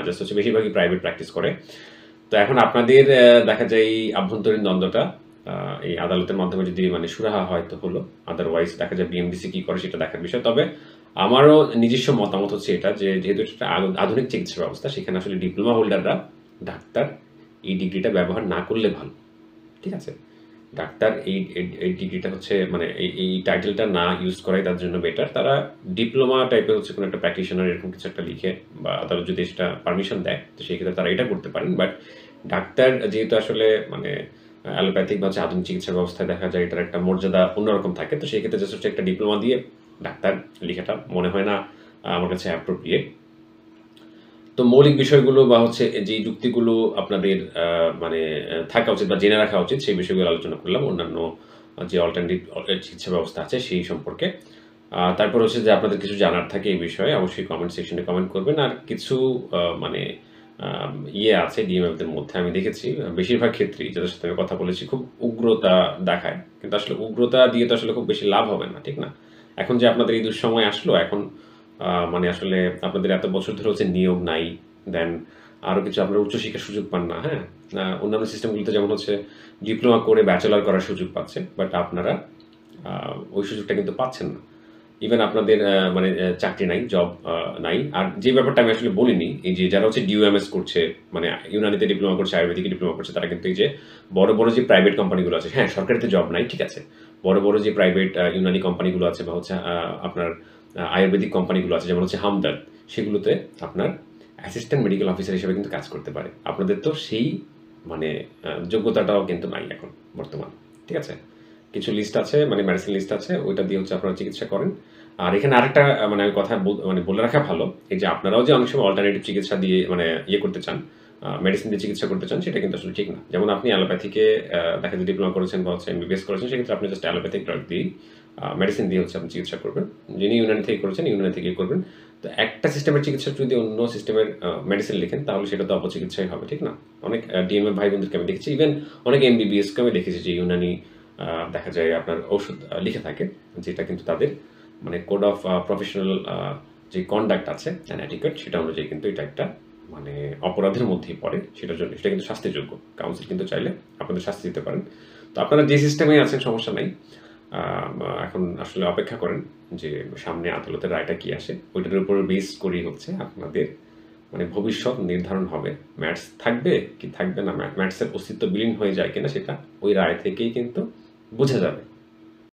Just হচ্ছে বেশিরভাগই private practice করে। তো এখন আপনাদের দেখা যায় এই আভ্যন্তরীণ দ্বন্দ্বটা এই আদালতের মাধ্যমে যদি মানে সুরাহা হয় তো হলো। আদারওয়াইজ দেখা যায় বিএমডিসি কি করে সেটা দেখার বিষয়। তবে আমারও নিজস্ব মতামত হচ্ছে এটা যে যেহেতু এটা একটা আধুনিক চিকিৎসা ব্যবস্থা সেখানে আসলে ডিপ্লোমা হোল্ডাররা ডাক্তার এই ডিগ্রিটা ব্যবহার না করলে ভালো। ঠিক আছে? ডাক্তার এই ডিগ্রিটা হচ্ছে মানে এই টাইটেলটা না ইউজ করাই তার জন্য বেটার। তারা ডিপ্লোমা টাইপের হচ্ছে কোনো একটা প্র্যাকটিশনার এরকম কিছু একটা লিখে বা আদালত যদি সেটা পারমিশন দেয় তো সেই ক্ষেত্রে তারা এটা করতে পারেন। বাট ডাক্তার যেহেতু আসলে মানে অ্যালোপ্যাথিক বা হচ্ছে আধুনিক চিকিৎসা ব্যবস্থায় দেখা যায় এটার একটা মর্যাদা অন্যরকম থাকে। তো সেই ক্ষেত্রে জাস্ট হচ্ছে একটা ডিপ্লোমা দিয়ে ডাক্তার লেখাটা মনে হয় না আমার কাছে অ্যাপ্রোপ্রিয়েট। তো মৌলিক বিষয়গুলো বা হচ্ছে যে যুক্তিগুলো আপনাদের মানে থাকা উচিত বা জেনে রাখা উচিত সেই বিষয়গুলো আলোচনা করলাম। অন্যান্য যে অল্টারনেটিভ চিকিৎসা ব্যবস্থা আছে সেই সম্পর্কে। তারপর হচ্ছে যে আপনাদের কিছু জানার থাকে এই বিষয়ে অবশ্যই কমেন্ট সেকশনে কমেন্ট করবেন। আর কিছু মানে ইয়ে আছে ডিএমএফদের মধ্যে আমি দেখেছি বেশিরভাগ ক্ষেত্রেই যাদের সাথে আমি কথা বলেছি খুব উগ্রতা দেখায়। কিন্তু আসলে উগ্রতা দিয়ে তো আসলে খুব বেশি লাভ হবে না, ঠিক না? এখন যে আপনাদের এই দুঃসময় আসলো এখন মানে আসলে আপনাদের এত বছর ধরে হচ্ছে নিয়োগ নাই, দেন আরও কিছু আপনারা উচ্চশিক্ষার সুযোগ পান না, হ্যাঁ? অন্যান্য সিস্টেমগুলোতে যেমন হচ্ছে ডিপ্লোমা করে ব্যাচেলর করার সুযোগ পাচ্ছে, বাট আপনারা ওই সুযোগটা কিন্তু পাচ্ছেন না। ইভেন আপনাদের মানে চাকরি নাই, জব নাই। আর যে ব্যাপারটা আমি আসলে বলিনি, এই যে যারা হচ্ছে ডিউএমএস করছে, মানে ইউনানিতে ডিপ্লোমা করছে, আয়ুর্বেদিকে ডিপ্লোমা করছে, তারা কিন্তু এই যে বড়, বড় যে প্রাইভেট কোম্পানিগুলো আছে, হ্যাঁ, সরকারিতে জব নাই, ঠিক আছে। বড়, বড় যে প্রাইভেট ইউনানি কোম্পানিগুলো আছে বা হচ্ছে আপনার আয়ুর্বেদিক কোম্পানিগুলো আছে যেমন হচ্ছে হামদর্দ, সেগুলোতে আপনার অ্যাসিস্ট্যান্ট মেডিকেল অফিসার হিসেবে কিন্তু কাজ করতে পারে। আপনাদের তো সেই মানে যোগ্যতাটাও কিন্তু নাই এখন বর্তমান, ঠিক আছে? কিছু লিস্ট আছে মানে মেডিসিন লিস্ট আছে ওইটা দিয়ে হচ্ছে আপনারা চিকিৎসা করেন। আর এখানে আরেকটা মানে আমি কথা মানে বলে রাখা ভালো, এই যে আপনারাও যে অনেক সময় অল্টারনেটিভ চিকিৎসা দিয়ে মানে ইয়ে করতে চান, মেডিসিন দিয়ে চিকিৎসা করতে চান সেটা কিন্তু আসলে ঠিক না। যেমন আপনি অ্যালোপ্যাথিকে দেখা যায় ডিপ্লোমা করেছেন বা হচ্ছে এমবিবিএস করেছেন সেক্ষেত্রে আপনি জাস্ট অ্যালোপ্যাথিক ড্রাগ দিয়েই মেডিসিন দিয়ে হচ্ছে আপনি চিকিৎসা করবেন। যিনি ইউনানি থেকে করেছেন ইউনানি থেকেই করবেন। তো একটা সিস্টেমের চিকিৎসা যদি অন্য সিস্টেমের মেডিসিন লিখেন তাহলে সেটা তো অপচিকিৎসাই হবে, ঠিক না? অনেক ডিএমএ ভাই বোনদেরকে আমি দেখেছি, ইভেন অনেক এমবিবিএসকে আমি দেখেছি যে ইউনানি দেখা যায় আপনার ঔষধ লিখে থাকে, যেটা কিন্তু তাদের মানে কোড অফ প্রফেশনাল যে কন্ডাক্ট আছে অ্যান্ড এটিকেট সেটা অনুযায়ী কিন্তু এটা একটা মানে অপরাধের মধ্যেই পড়ে। সেটার জন্য সেটা কিন্তু শাস্তিযোগ্য। কাউন্সিল কিন্তু চাইলে আপনাদের শাস্তি দিতে পারেন। তো আপনারা যে সিস্টেমে আছেন সমস্যা নাই। এখন আসলে অপেক্ষা করেন যে সামনে আদালতের রায়টা কি আসে। ওইটার উপর বেস করেই হচ্ছে আপনাদের মানে ভবিষ্যৎ নির্ধারণ হবে। ম্যাথস থাকবে কি থাকবে না, ম্যাথসের অস্তিত্ব বিলীন হয়ে যায় কিনা সেটা ওই রায় থেকেই কিন্তু বোঝা যাবে।